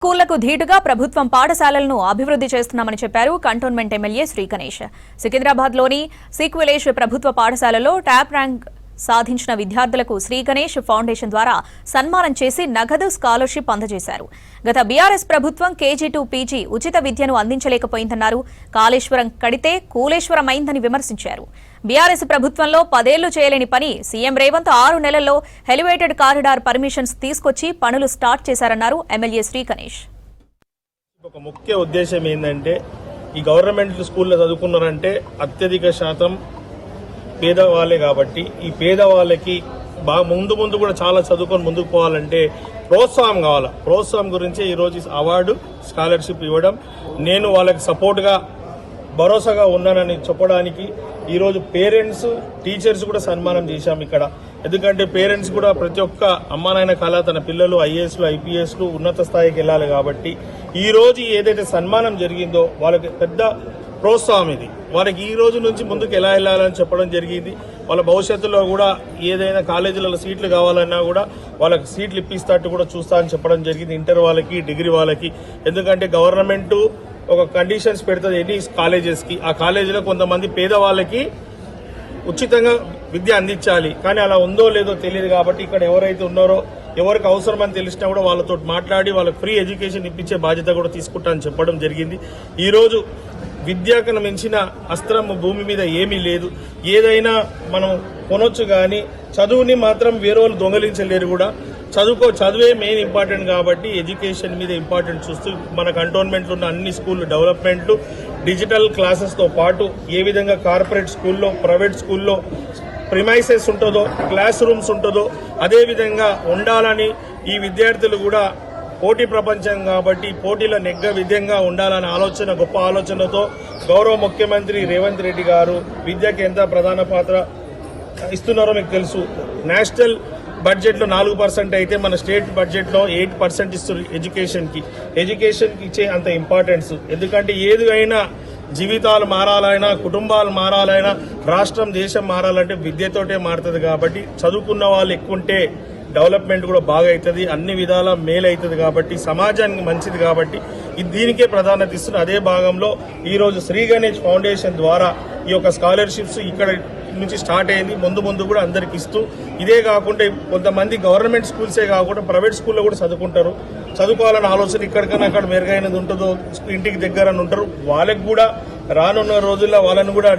స్కూళ్లకు ధీటుగా ప్రభుత్వం పాఠశాలలను అభివృద్ధి చేస్తున్నామని చెప్పారు కంటోన్మెంట్ ఎమ్మెల్యే శ్రీ గణేష్. సికింద్రాబాద్లోని సీక్వెలేష్ ప్రభుత్వ పాఠశాలలో టాప్ ర్యాంక్ సాధించిన విద్యార్థులకు శ్రీ గణేష్ ఫౌండేషన్ ద్వారా సన్మానం చేసి నగదు స్కాలర్షిప్ అందజేశారు. గత బీఆర్ఎస్ ప్రభుత్వం కేజీ టు పీజీ ఉచిత విద్యను అందించలేకపోయిందన్నారు. కాళేశ్వరం కడితే కూలేశ్వరం అయిందని విమర్శించారు. బీఆర్ఎస్ ప్రభుత్వంలో 10 ఏళ్లు చేయలేని పని సీఎం రేవంత్ 6 నెలల్లో ఎలివేటెడ్ కారిడార్ పర్మిషన్స్ తీసుకొచ్చి పనులు స్టార్ట్ చేశారన్నారు ఎమ్మెల్యే శ్రీ గణేష్. ఒక ముఖ్య ఉద్దేశం ఏంటంటే ఈ గవర్నమెంట్ స్కూల్లో చదువుకున్నారంటే అత్యధిక శాతం పేదవాళ్ళే కాబట్టి ఈ పేదవాళ్ళకి బాగా ముందు కూడా చాలా చదువుకొని ముందుకు పోవాలంటే ప్రోత్సాహం కావాలి. ప్రోత్సాహం గురించి ఈరోజు అవార్డు స్కాలర్షిప్ ఇవ్వడం, నేను వాళ్ళకి సపోర్ట్గా భరోసాగా ఉన్నానని చెప్పడానికి ఈరోజు పేరెంట్స్ టీచర్స్ కూడా సన్మానం చేశాం ఇక్కడ. ఎందుకంటే పేరెంట్స్ కూడా ప్రతి ఒక్క అమ్మానాయన కళ తన పిల్లలు ఐఏఎస్లు ఐపీఎస్లు ఉన్నత స్థాయికి వెళ్ళాలి కాబట్టి ఈరోజు ఏదైతే సన్మానం జరిగిందో వాళ్ళకి పెద్ద ప్రోత్సాహం. ఇది వాళ్ళకి ఈ రోజు నుంచి ముందుకు ఎలా వెళ్ళాలని చెప్పడం జరిగింది. వాళ్ళ భవిష్యత్తులో కూడా ఏదైనా కాలేజీలలో సీట్లు కావాలన్నా కూడా వాళ్ళకి సీట్లు ఇప్పిస్తట్టు కూడా చూస్తా అని చెప్పడం జరిగింది. ఇంటర్ వాళ్ళకి డిగ్రీ వాళ్ళకి. ఎందుకంటే గవర్నమెంట్ ఒక కండిషన్స్ పెడుతుంది ఎన్ని కాలేజెస్కి. ఆ కాలేజీలో కొంతమంది పేదవాళ్ళకి ఉచితంగా విద్య అందించాలి, కానీ అలా ఉందో లేదో తెలియదు. కాబట్టి ఇక్కడ ఎవరైతే ఉన్నారో ఎవరికి అవసరమని తెలిసినా కూడా వాళ్ళతో మాట్లాడి వాళ్ళకి ఫ్రీ ఎడ్యుకేషన్ ఇప్పించే బాధ్యత కూడా తీసుకుంటా అని చెప్పడం జరిగింది. ఈరోజు విద్యకు మించిన అస్త్రం భూమి మీద ఏమీ లేదు. ఏదైనా మనం కొనొచ్చు, కానీ చదువుని మాత్రం వేరే వాళ్ళు దొంగలించలేరు కూడా. చదువే మెయిన్ ఇంపార్టెంట్ కాబట్టి ఎడ్యుకేషన్ మీద ఇంపార్టెంట్ చూస్తూ మన కంటోన్మెంట్లో ఉన్న అన్ని స్కూళ్ళు డెవలప్మెంట్లు, డిజిటల్ క్లాసెస్తో పాటు ఏ విధంగా కార్పొరేట్ స్కూల్లో ప్రైవేట్ స్కూల్లో ప్రిమైసెస్ ఉంటుందో క్లాస్ రూమ్స్ ఉంటుందో అదే విధంగా ఉండాలని ఈ విద్యార్థులు కూడా పోటీ ప్రపంచం కాబట్టి పోటీలో నెగ్గ విధంగా ఉండాలనే ఆలోచన గొప్ప ఆలోచనతో గౌరవ ముఖ్యమంత్రి రేవంత్ రెడ్డి గారు విద్యకి ఎంత ప్రధాన పాత్ర ఇస్తున్నారో మీకు తెలుసు. నేషనల్ బడ్జెట్లో 4% అయితే మన స్టేట్ బడ్జెట్లో 8% ఇస్తారు ఎడ్యుకేషన్కి ఇచ్చే అంత ఇంపార్టెన్స్. ఎందుకంటే ఏదైనా జీవితాలు మారాలైనా కుటుంబాలు మారాలైనా రాష్ట్రం దేశం మారాలంటే విద్యతోటే మారుతుంది. కాబట్టి చదువుకున్న వాళ్ళు ఎక్కువ ఉంటే డెవలప్మెంట్ కూడా బాగా అవుతుంది, అన్ని విధాల మేలు అవుతుంది. కాబట్టి సమాజానికి మంచిది కాబట్టి దీనికే ప్రాధాన్యత ఇస్తున్న అదే భాగంలో ఈరోజు శ్రీ గణేష్ ఫౌండేషన్ ద్వారా ఈ యొక్క స్కాలర్షిప్స్ ఇక్కడ నుంచి స్టార్ట్ అయింది. ముందు కూడా అందరికి ఇస్తూ, ఇదే కాకుండా కొంతమంది గవర్నమెంట్ స్కూల్సే కాకుండా ప్రైవేట్ స్కూల్లో కూడా చదువుకోవాలన్న ఆలోచన ఇక్కడికన్నా అక్కడ మెరుగైనది ఉంటుందో ఇంటికి దగ్గర ఉంటారు. వాళ్ళకి కూడా రానున్న రోజుల్లో వాళ్ళని కూడా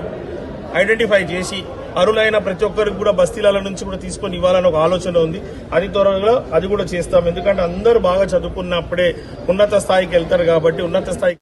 ఐడెంటిఫై చేసి అరులైన ప్రతి ఒక్కరికి కూడా బస్తీల నుంచి కూడా తీసుకొని ఇవ్వాలని ఒక ఆలోచన ఉంది. అది త్వరలో అది కూడా చేస్తాం. ఎందుకంటే అందరూ బాగా చదువుకున్నప్పుడే ఉన్నత స్థాయికి వెళ్తారు కాబట్టి ఉన్నత స్థాయికి